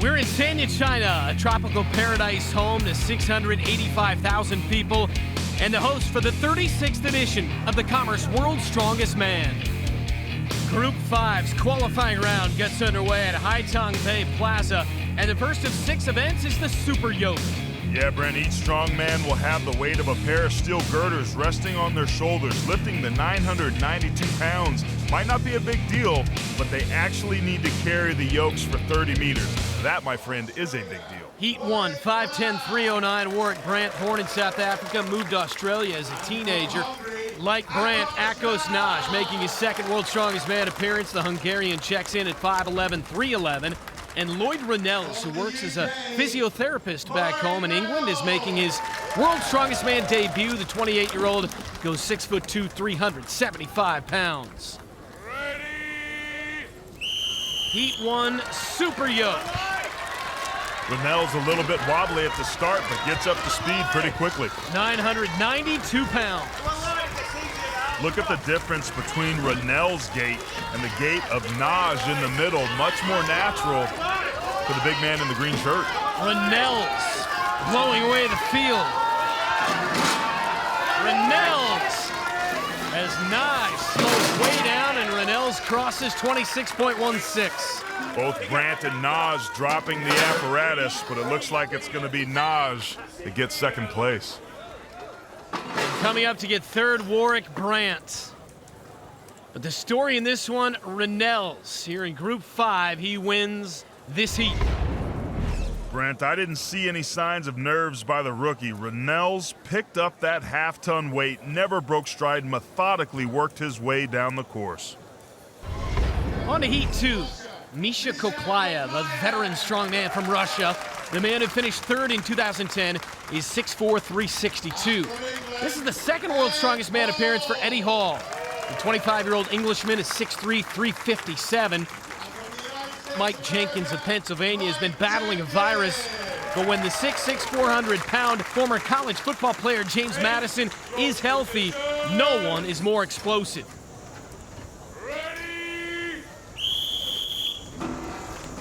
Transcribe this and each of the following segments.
We're in Sanya, China, a tropical paradise home to 685,000 people, and the host for the 36th edition of the Commerce World's Strongest Man. Group 5's qualifying round gets underway at Haitong Bay Plaza, and the first of 6 events is the Super Yoke. Yeah, Brent, each strongman will have the weight of a pair of steel girders resting on their shoulders, lifting the 992 pounds. Might not be a big deal, but they actually need to carry the yokes for 30 meters. That, my friend, is a big deal. Heat 1, 5'10", 309, Warrick Brant, born in South Africa, moved to Australia as a teenager. Like Brant, Ákos Nagy making his second World's Strongest Man appearance. The Hungarian checks in at 5'11", 311. And Lloyd Renals, who works as a physiotherapist back home in England, is making his World's Strongest Man debut. The 28-year-old goes 6'2", 375 pounds. Ready! Heat 1, Super Yoke. Renals a little bit wobbly at the start, but gets up to speed pretty quickly. 992 pounds. Look at the difference between Renals' gait and the gait of Nagy in the middle. Much more natural for the big man in the green shirt. Renals blowing away the field. Renals as Nagy slows way down and Renals crosses 26.16. Both Brant and Nagy dropping the apparatus, but it looks like it's going to be Nagy that gets second place. Coming up to get third, Warrick Brant. But the story in this one, Renals. Here in Group 5, he wins this heat. Brent, I didn't see any signs of nerves by the rookie. Renals picked up that half-ton weight, never broke stride, methodically worked his way down the course. On to Heat 2, Mikhail Koklyaev, a veteran strongman from Russia. The man who finished third in 2010 is 6'4", 362. This is the second World's Strongest Man appearance for Eddie Hall. The 25-year-old Englishman is 6'3", 357. Mike Jenkins of Pennsylvania has been battling a virus, but when the 6'6", 400-pound former college football player James Madison is healthy, no one is more explosive.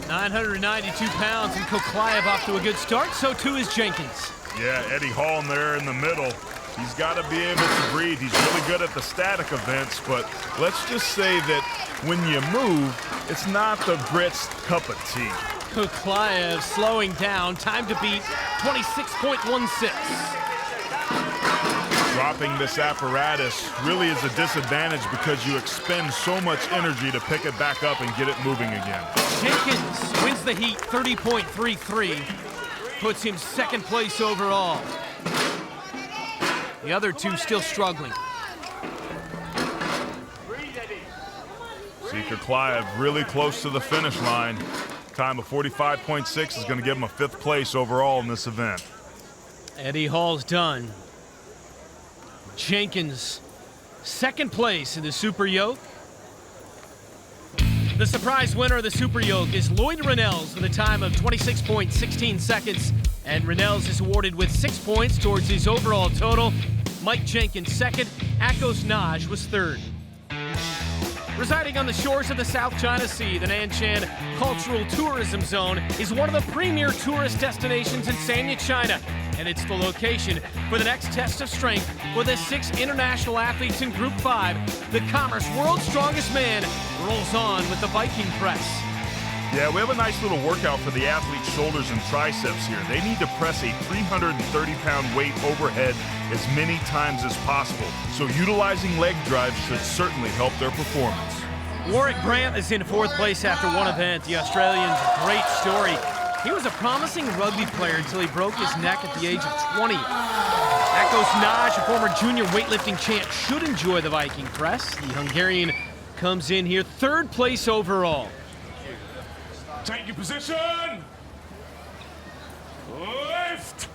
992 pounds, and Koklyaev off to a good start, so too is Jenkins. Yeah, Eddie Hall in there in the middle. He's got to be able to breathe. He's really good at the static events, but let's just say that when you move, it's not the Brits' cup of tea. Koklyaev slowing down, time to beat 26.16. Dropping this apparatus really is a disadvantage because you expend so much energy to pick it back up and get it moving again. Jenkins wins the heat 30.33, puts him second place overall. The other two still struggling. See Koklyaev really close to the finish line. Time of 45.6 is going to give him a 5th place overall in this event. Eddie Hall's done. Jenkins, second place in the Super Yoke. The surprise winner of the Super Yoke is Lloyd Renals with a time of 26.16 seconds, and Renals is awarded with 6 points towards his overall total. Mike Jenkins second, Ákos Nagy was third. Residing on the shores of the South China Sea, the Nanshan Cultural Tourism Zone is one of the premier tourist destinations in Sanya, China, and it's the location for the next test of strength for the 6 international athletes in Group 5. The Commerce World's Strongest Man rolls on with the Viking Press. Yeah, we have a nice little workout for the athlete's shoulders and triceps here. They need to press a 330-pound weight overhead as many times as possible, so utilizing leg drives should certainly help their performance. Warrick Brant is in 4th place after one event. The Australian's a great story. He was a promising rugby player until he broke his neck at the age of 20. Ákos Nagy, a former junior weightlifting champ, should enjoy the Viking Press. The Hungarian comes in here 3rd place overall. Take your position! Lift!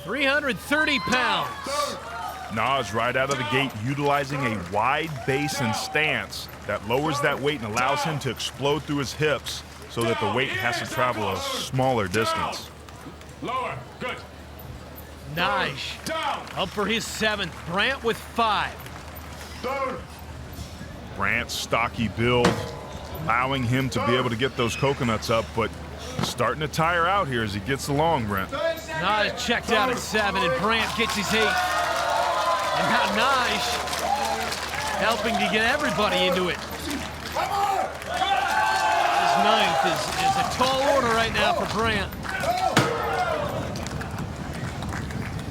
330 pounds. Nagy right out of the gate utilizing a wide base and stance that lowers that weight and allows him to explode through his hips so that the weight has to travel a smaller distance. Lower, good. Nagy up for his 7th. Brant with 5. Down. Brant's stocky build allowing him to be able to get those coconuts up, but starting to tire out here as he gets along, Brent. Naj checked out at 7, and Brant gets his 8. And now Naj helping to get everybody into it. His 9th is a tall order right now for Brant.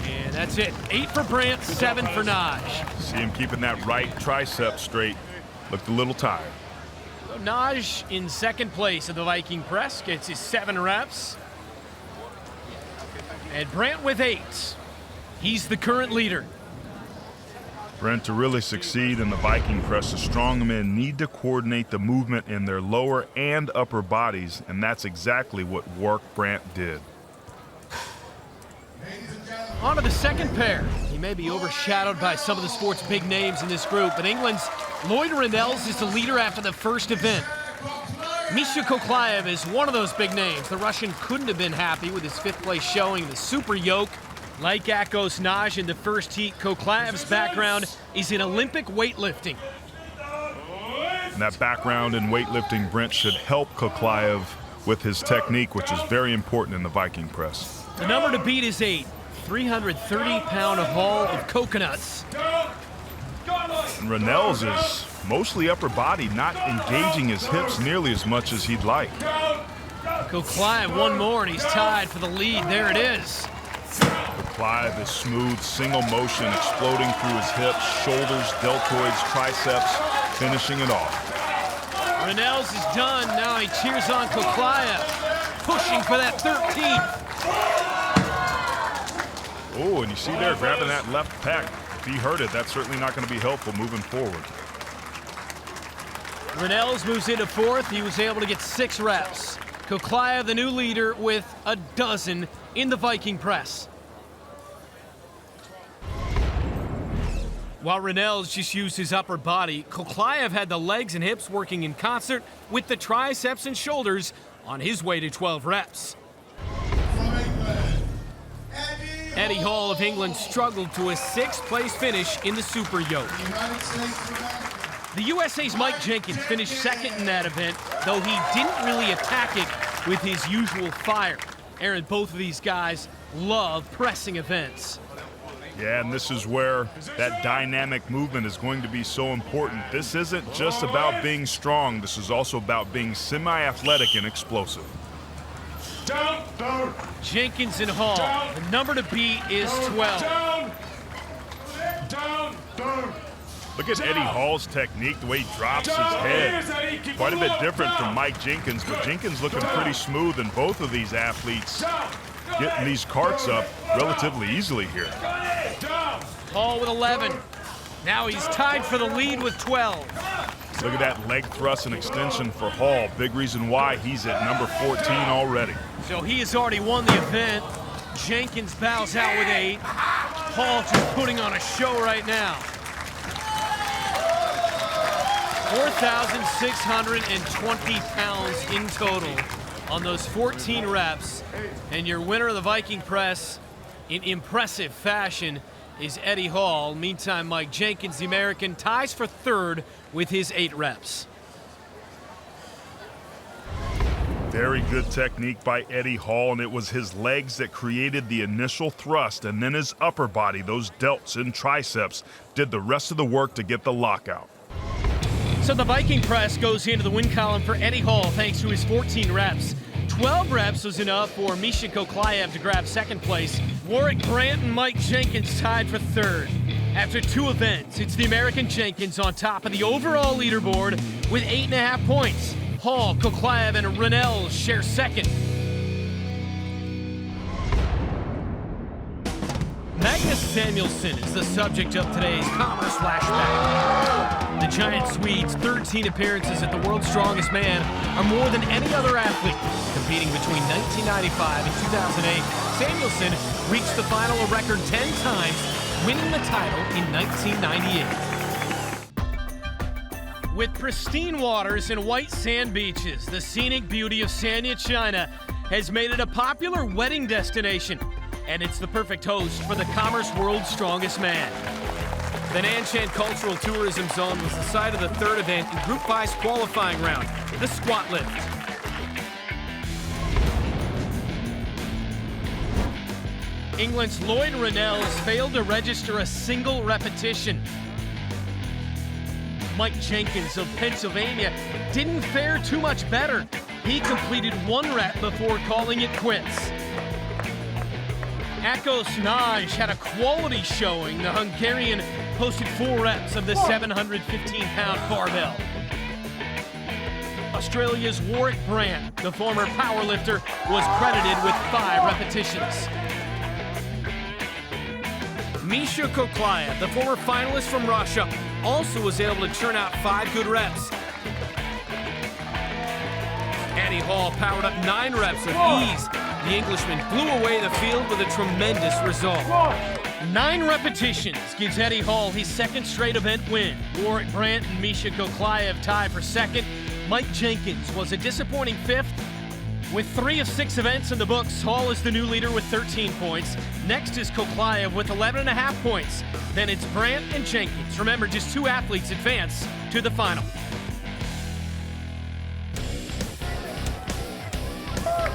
And that's it. 8 for Brant, 7 for Naj. See him keeping that right tricep straight. Looked a little tired. So Naj in 2nd place of the Viking Press gets his 7 reps. And Brant with 8. He's the current leader. Brent, to really succeed in the Viking Press, the strongmen need to coordinate the movement in their lower and upper bodies, and that's exactly what Warrick Brant did. On to the 2nd pair. He may be overshadowed by some of the sport's big names in this group, but England's Lloyd Renals is the leader after the first event. Mikhail Koklyaev is one of those big names. The Russian couldn't have been happy with his 5th place showing the Super Yoke. Like Ákos Nagy in the first heat, Koklyaev's background is in Olympic weightlifting. And that background in weightlifting, Brent, should help Koklyaev with his technique, which is very important in the Viking Press. The number to beat is 8. 330-pound haul of coconuts. And Renals is mostly upper body, not engaging his hips nearly as much as he'd like. Koklyaev one more, and he's tied for the lead. There it is. Koklyaev is smooth, single motion, exploding through his hips, shoulders, deltoids, triceps, finishing it off. Renals is done. Now he cheers on Koklyaev, pushing for that 13th. Oh, and you see there, grabbing that left pec. If he hurt it, that's certainly not going to be helpful moving forward. Renals moves into 4th. He was able to get 6 reps. Koklyaev, the new leader, with a dozen in the Viking Press. While Renals just used his upper body, Koklyaev had the legs and hips working in concert with the triceps and shoulders on his way to 12 reps. Eddie Hall of England struggled to a 6th place finish in the Super Yoke. The USA's Mike Jenkins finished 2nd in that event, though he didn't really attack it with his usual fire. Aaron, both of these guys love pressing events. Yeah, and this is where that dynamic movement is going to be so important. This isn't just about being strong. This is also about being semi-athletic and explosive. Down, down. Jenkins and Hall. Down. The number to beat is 12. Down, down, down. Look at Eddie Hall's technique, the way he drops his head. Quite a bit different from Mike Jenkins, but Jenkins looking pretty smooth, and both of these athletes getting these carts up relatively easily here. Hall with 11. Now he's tied for the lead with 12. Look at that leg thrust and extension for Hall. Big reason why he's at number 14 already. So he has already won the event. Jenkins bows out with 8. Hall just putting on a show right now. 4,620 pounds in total on those 14 reps. And your winner of the Viking Press in impressive fashion is Eddie Hall. Meantime, Mike Jenkins, the American, ties for 3rd with his 8 reps. Very good technique by Eddie Hall, and it was his legs that created the initial thrust, and then his upper body, those delts and triceps, did the rest of the work to get the lockout. So the Viking Press goes into the win column for Eddie Hall thanks to his 14 reps. 12 reps was enough for Mikhail Koklyaev to grab 2nd place. Warrick Brant and Mike Jenkins tied for 3rd. After 2 events, it's the American Jenkins on top of the overall leaderboard with 8.5 points. Hall, Koklyaev, and Renals share 2nd. Magnus Samuelsson is the subject of today's Commerce Flashback. The giant Swede's 13 appearances at the World's Strongest Man are more than any other athlete. Competing between 1995 and 2008, Samuelsson reached the final a record 10 times, winning the title in 1998. With pristine waters and white sand beaches, the scenic beauty of Sanya, China has made it a popular wedding destination. And it's the perfect host for the Commerce World's Strongest Man. The Nanshan Cultural Tourism Zone was the site of the third event in Group 5's qualifying round, the squat lift. England's Lloyd Renals failed to register a single repetition. Mike Jenkins of Pennsylvania didn't fare too much better. He completed 1 rep before calling it quits. Ákos Nagy had a quality showing. The Hungarian posted 4 reps of the 715-pound barbell. Australia's Warrick Brant, the former powerlifter, was credited with 5 repetitions. Mikhail Koklyaev, the former finalist from Russia, also was able to churn out 5 good reps. Eddie Hall powered up 9 reps with ease. The Englishman blew away the field with a tremendous result. 9 repetitions gives Eddie Hall his 2nd straight event win. Warrick Brant and Mikhail Koklyaev tied for 2nd. Mike Jenkins was a disappointing 5th. With 3 of 6 events in the books, Hall is the new leader with 13 points. Next is Koklyaev with 11.5 points. Then it's Brant and Jenkins. Remember, just 2 athletes advance to the final.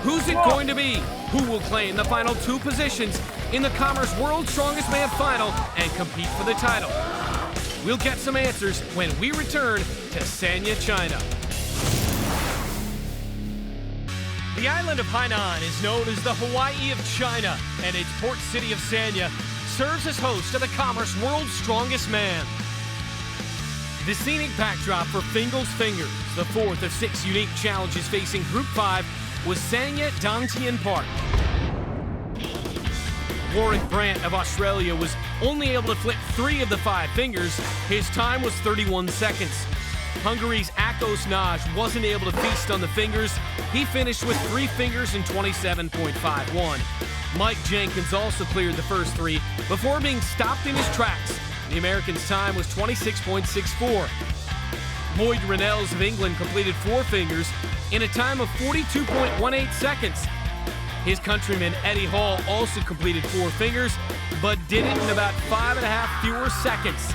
Who's it going to be? Who will claim the final 2 positions in the Commerce World's Strongest Man final and compete for the title? We'll get some answers when we return to Sanya, China. The island of Hainan is known as the Hawaii of China, and its port city of Sanya serves as host of the Commerce World's Strongest Man. The scenic backdrop for Fingal's Fingers, the 4th of 6 unique challenges facing Group 5, was Sanya Dongtian Park. Warrick Brant of Australia was only able to flip 3 of the 5 fingers. His time was 31 seconds. Hungary's Ákos Nagy wasn't able to feast on the fingers. He finished with 3 fingers in 27.51. Mike Jenkins also cleared the first 3 before being stopped in his tracks. The American's time was 26.64. Lloyd Renals of England completed 4 fingers in a time of 42.18 seconds. His countryman Eddie Hall also completed 4 fingers, but did it in about 5.5 fewer seconds.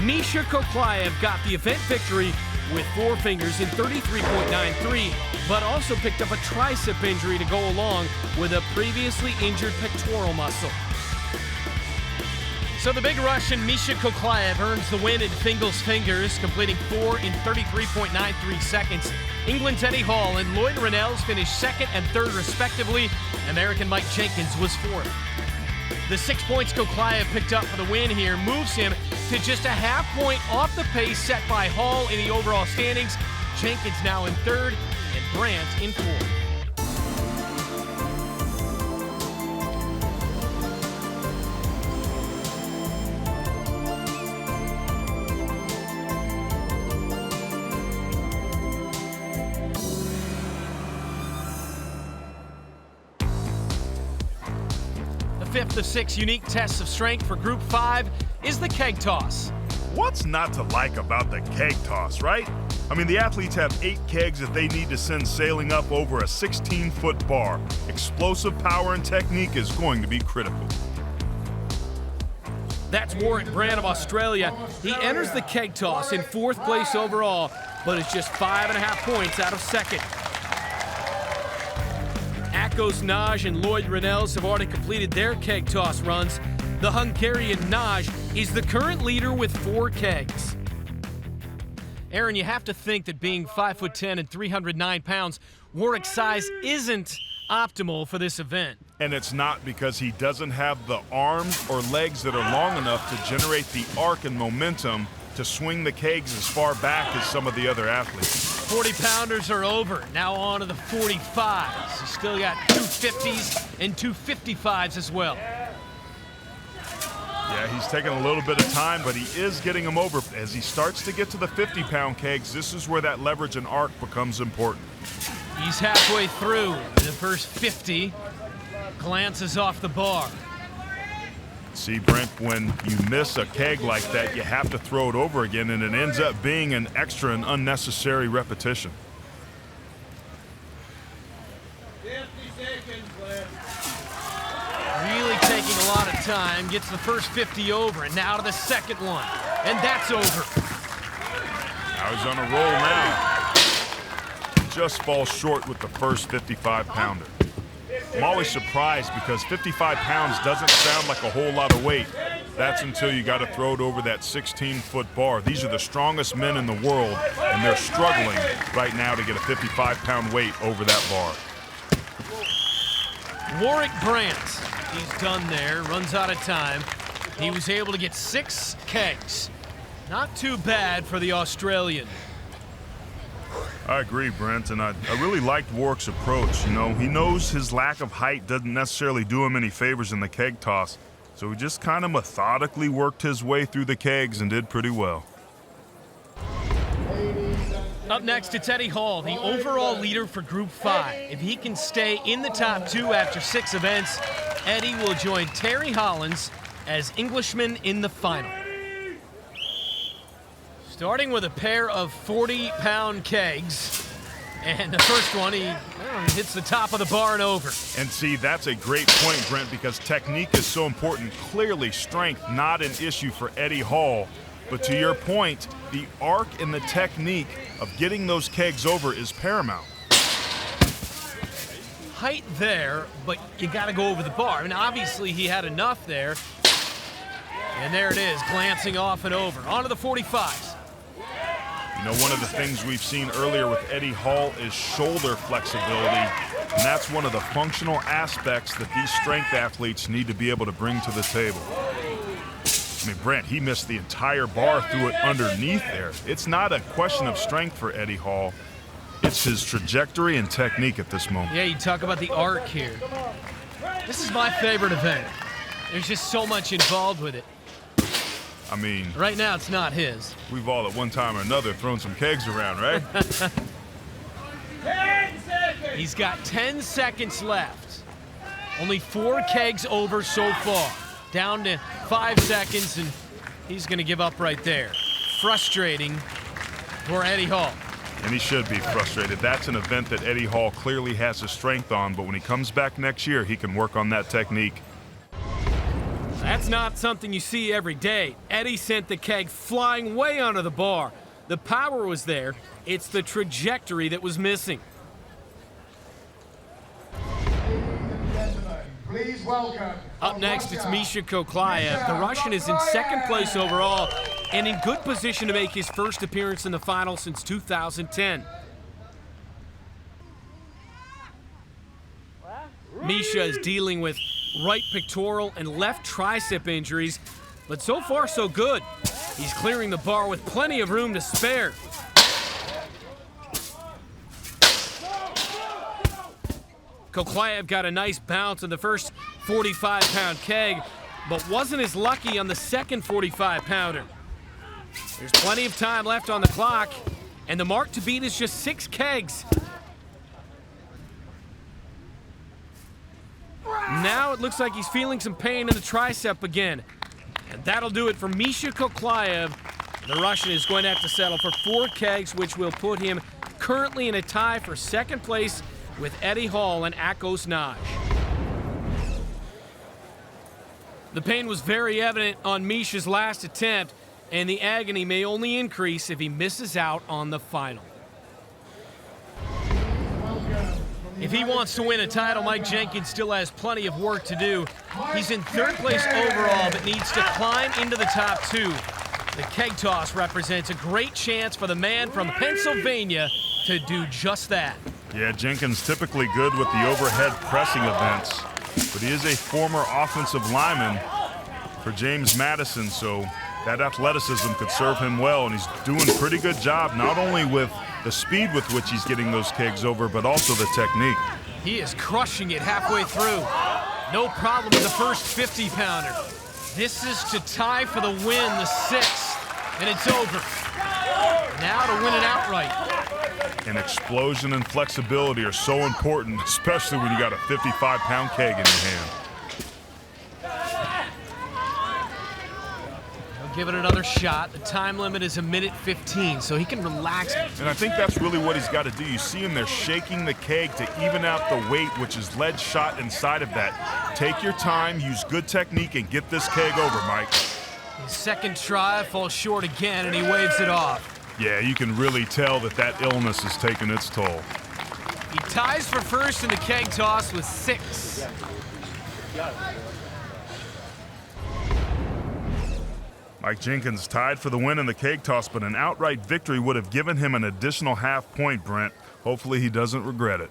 Mikhail Koklyaev got the event victory with 4 fingers in 33.93, but also picked up a tricep injury to go along with a previously injured pectoral muscle. So the big Russian Mikhail Koklyaev earns the win in Fingal's Fingers, completing 4 in 33.93 seconds. England's Eddie Hall and Lloyd Renals finished 2nd and 3rd respectively. American Mike Jenkins was 4th. The 6 points Koklyaev picked up for the win here moves him to just a half point off the pace set by Hall in the overall standings. Jenkins now in 3rd and Brant in 4th. The 5th of 6 unique tests of strength for Group 5 is the keg toss. What's not to like about the keg toss, right? I mean, the athletes have 8 kegs that they need to send sailing up over a 16-foot bar. Explosive power and technique is going to be critical. That's Warrick Brant of Australia. He enters the keg toss in 4th place overall, but is just 5.5 points out of 2nd. Ákos Nagy and Lloyd Renals have already completed their keg toss runs. The Hungarian Nagy is the current leader with 4 kegs. Aaron, you have to think that being 5'10" and 309 pounds, Warrick's size isn't optimal for this event. And it's not because he doesn't have the arms or legs that are long enough to generate the arc and momentum to swing the kegs as far back as some of the other athletes. 40-pounders are over. Now on to the 45s. He's still got 2 50s and 2 55s as well. Yeah, he's taking a little bit of time, but he is getting them over. As he starts to get to the 50-pound kegs, this is where that leverage and arc becomes important. He's halfway through the first 50. Glances off the bar. See, Brent, when you miss a keg like that, you have to throw it over again, and it ends up being an extra and unnecessary repetition. 50 seconds left. Really taking a lot of time, gets the first 50 over, and now to the second one, and that's over. Now he's on a roll now. Just falls short with the first 55-pounder. I'm always surprised because 55 pounds doesn't sound like a whole lot of weight. That's until you got to throw it over that 16-foot bar. These are the strongest men in the world, and they're struggling right now to get a 55-pound weight over that bar. Warrick Brant, he's done there, runs out of time. He was able to get 6 kegs. Not too bad for the Australian. I agree, Brent, and I really liked Warrick's approach. You know, he knows his lack of height doesn't necessarily do him any favors in the keg toss, so he just kind of methodically worked his way through the kegs and did pretty well. Up next, it's Eddie Hall, the overall leader for Group 5. If he can stay in the top 2 after 6 events, Eddie will join Terry Hollins as Englishman in the final. Starting with a pair of 40-pound kegs. And the first one, he hits the top of the bar and over. And see, that's a great point, Brent, because technique is so important. Clearly, strength not an issue for Eddie Hall. But to your point, the arc and the technique of getting those kegs over is paramount. Height there, but you got to go over the bar. I mean, obviously, he had enough there. And there it is, glancing off and over. On to the 45s. You know, one of the things we've seen earlier with Eddie Hall is shoulder flexibility, and that's one of the functional aspects that these strength athletes need to be able to bring to the table. I mean, Brent, he missed the entire bar, threw it underneath there. It's not a question of strength for Eddie Hall. It's his trajectory and technique at this moment. Yeah, you talk about the arc here. This is my favorite event. There's just so much involved with it. I mean, right now it's not his. We've all at one time or another thrown some kegs around, right? 10 seconds! He's got 10 seconds left. Only 4 kegs over so far. Down to 5 seconds, and he's going to give up right there. Frustrating for Eddie Hall. And he should be frustrated. That's an event that Eddie Hall clearly has his strength on, but when he comes back next year, he can work on that technique. That's not something you see every day. Eddie sent the keg flying way under the bar. The power was there. It's the trajectory that was missing. Please welcome. Up next, it's Mikhail Koklyaev. The Russian is in second place overall and in good position to make his first appearance in the final since 2010. Misha is dealing with right pectoral and left tricep injuries, but so far so good. He's clearing the bar with plenty of room to spare. Koklyaev got a nice bounce on the first 45-pound keg, but wasn't as lucky on the second 45-pounder. There's plenty of time left on the clock, and the mark to beat is just 6 kegs. Now it looks like he's feeling some pain in the tricep again. And that'll do it for Mikhail Koklyaev. The Russian is going to have to settle for 4 kegs, which will put him currently in a tie for second place with Eddie Hall and Ákos Nagy. The pain was very evident on Misha's last attempt, and the agony may only increase if he misses out on the final. If he wants to win a title, Mike Jenkins still has plenty of work to do. He's in 3rd place overall, but needs to climb into the top 2. The keg toss represents a great chance for the man from Pennsylvania to do just that. Yeah, Jenkins typically good with the overhead pressing events, but he is a former offensive lineman for James Madison, so that athleticism could serve him well, and he's doing a pretty good job, not only with the speed with which he's getting those kegs over, but also the technique. He is crushing it halfway through. No problem with the first 50-pounder. This is to tie for the win, the 6th, and it's over. Now to win it outright. And explosion and flexibility are so important, especially when you got a 55-pound keg in your hand. He'll give it another shot. The time limit is 1:15, so he can relax. And I think that's really what he's got to do. You see him there shaking the keg to even out the weight, which is lead shot inside of that. Take your time, use good technique, and get this keg over, Mike. His second try falls short again, and he waves it off. Yeah, you can really tell that that illness is taking its toll. He ties for first in the keg toss with 6. Mike Jenkins tied for the win in the keg toss, but an outright victory would have given him an additional half point, Brent. Hopefully he doesn't regret it.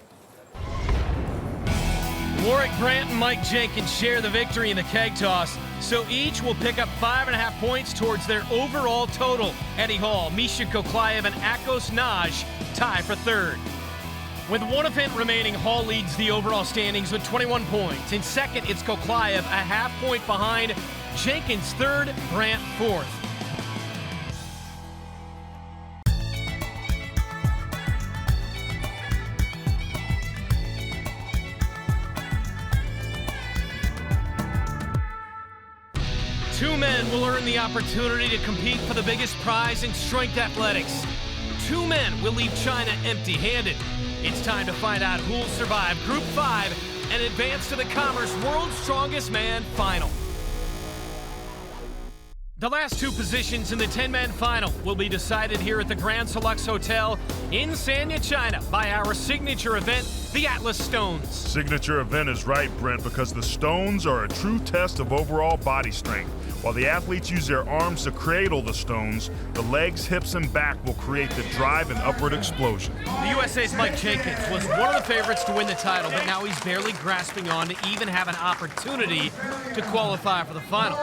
Warrick Brant and Mike Jenkins share the victory in the keg toss, so each will pick up 5.5 points towards their overall total. Eddie Hall, Mikhail Koklyaev, and Ákos Nagy tie for third. With one event remaining, Hall leads the overall standings with 21 points. In second, it's Koklyaev, a half point behind. Jenkins third, Brant fourth. Two men will earn the opportunity to compete for the biggest prize in strength athletics. Two men will leave China empty-handed. It's time to find out who'll survive Group 5 and advance to the Commerce World's Strongest Man Final. The last two positions in the 10-man final will be decided here at the Grand Selux Hotel in Sanya, China by our signature event, the Atlas Stones. Signature event is right, Brent, because the stones are a true test of overall body strength. While the athletes use their arms to cradle the stones, the legs, hips, and back will create the drive and upward explosion. The USA's Mike Jenkins was one of the favorites to win the title, but now he's barely grasping on to even have an opportunity to qualify for the final.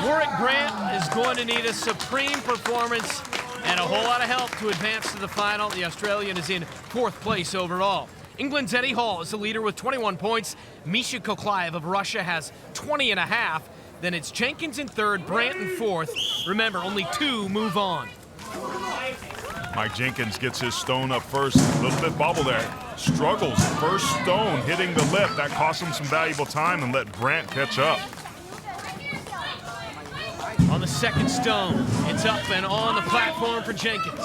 Warrick Brant is going to need a supreme performance and a whole lot of help to advance to the final. The Australian is in fourth place overall. England's Eddie Hall is the leader with 21 points. Mikhail Koklyaev of Russia has 20.5. Then it's Jenkins in third, Brant in fourth. Remember, only 2 move on. Mike Jenkins gets his stone up first. A little bit bobble there. Struggles. First stone hitting the lip. That cost him some valuable time and let Brant catch up. On the second stone, it's up and on the platform for Jenkins.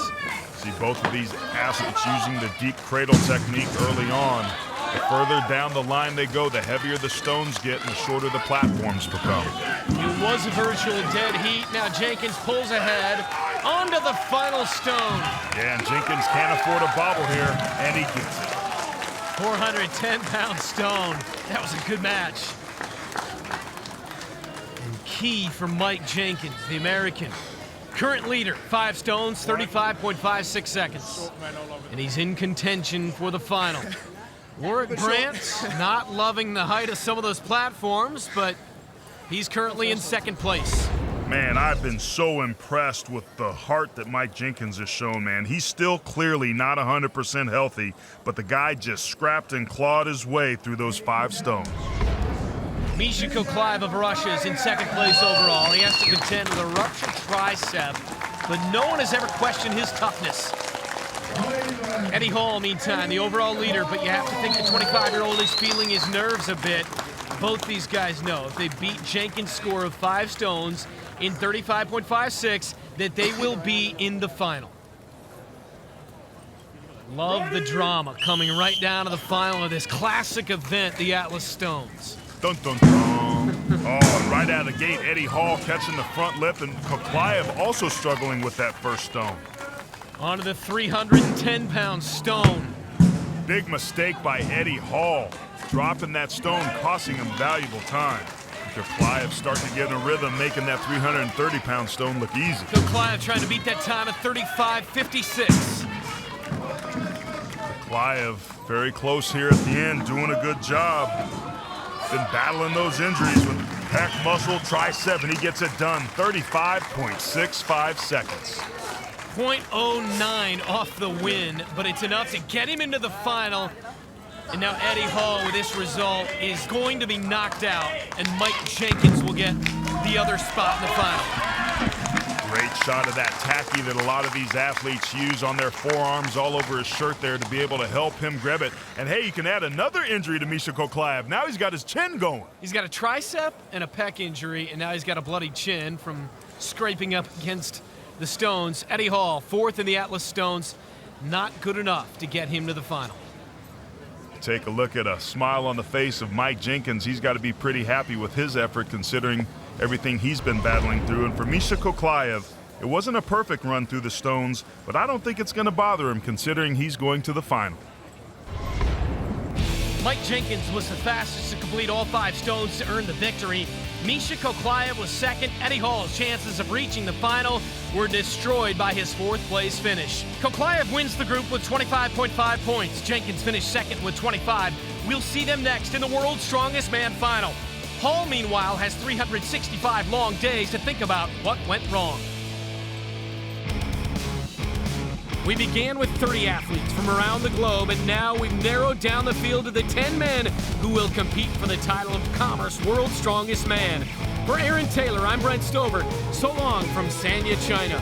See both of these athletes using the deep cradle technique early on. The further down the line they go, the heavier the stones get and the shorter the platforms become. It was a virtual dead heat. Now Jenkins pulls ahead onto the final stone. Yeah, and Jenkins can't afford a bobble here, and he gets it. 410-pound stone. That was a good match. And key for Mike Jenkins, the American. Current leader, 5 stones, 35.56 seconds. And he's in contention for the final. Warrick Brant not loving the height of some of those platforms, but he's currently in second place. Man, I've been so impressed with the heart that Mike Jenkins has shown, man. He's still clearly not 100% healthy, but the guy just scrapped and clawed his way through those 5 stones. Mikhail Koklyaev of Russia is in second place overall. He has to contend with a ruptured tricep, but no one has ever questioned his toughness. Eddie Hall, meantime, the overall leader, but you have to think the 25-year-old is feeling his nerves a bit. Both these guys know if they beat Jenkins' score of 5 stones in 35.56, that they will be in the final. Love the drama coming right down to the final of this classic event, the Atlas Stones. Dun, dun, dun. Oh, and right out of the gate, Eddie Hall catching the front lip, and Koklyaev also struggling with that first stone. Onto the 310-pound stone. Big mistake by Eddie Hall. Dropping that stone, costing him valuable time. Koklyaev starting to get in a rhythm, making that 330-pound stone look easy. Koklyaev trying to beat that time at 35.56. Koklyaev very close here at the end, doing a good job. Been battling those injuries with pec, muscle, tricep, and he gets it done. 35.65 seconds. 0.09 off the win, but it's enough to get him into the final. And now Eddie Hall, with this result, is going to be knocked out, and Mike Jenkins will get the other spot in the final. Great shot of that tacky that a lot of these athletes use on their forearms all over his shirt there to be able to help him grab it. And hey, you can add another injury to Mikhail Koklyaev. Now he's got his chin going. He's got a tricep and a pec injury, and now he's got a bloody chin from scraping up against the stones. Eddie Hall, fourth in the Atlas stones. Not good enough to get him to the final. Take a look at a smile on the face of Mike Jenkins. He's got to be pretty happy with his effort considering everything he's been battling through. And for Mikhail Koklyaev, it wasn't a perfect run through the stones, but I don't think it's going to bother him considering he's going to the final. Mike Jenkins was the fastest to complete all 5 stones to earn the victory. Mikhail Koklyaev was second. Eddie Hall's chances of reaching the final were destroyed by his 4th place finish. Koklyaev wins the group with 25.5 points. Jenkins finished second with 25. We'll see them next in the World's Strongest Man final. Hall, meanwhile, has 365 long days to think about what went wrong. We began with 30 athletes from around the globe, and now we've narrowed down the field to the 10 men who will compete for the title of Commerce World's Strongest Man. For Aaron Taylor, I'm Brent Stover. So long from Sanya, China.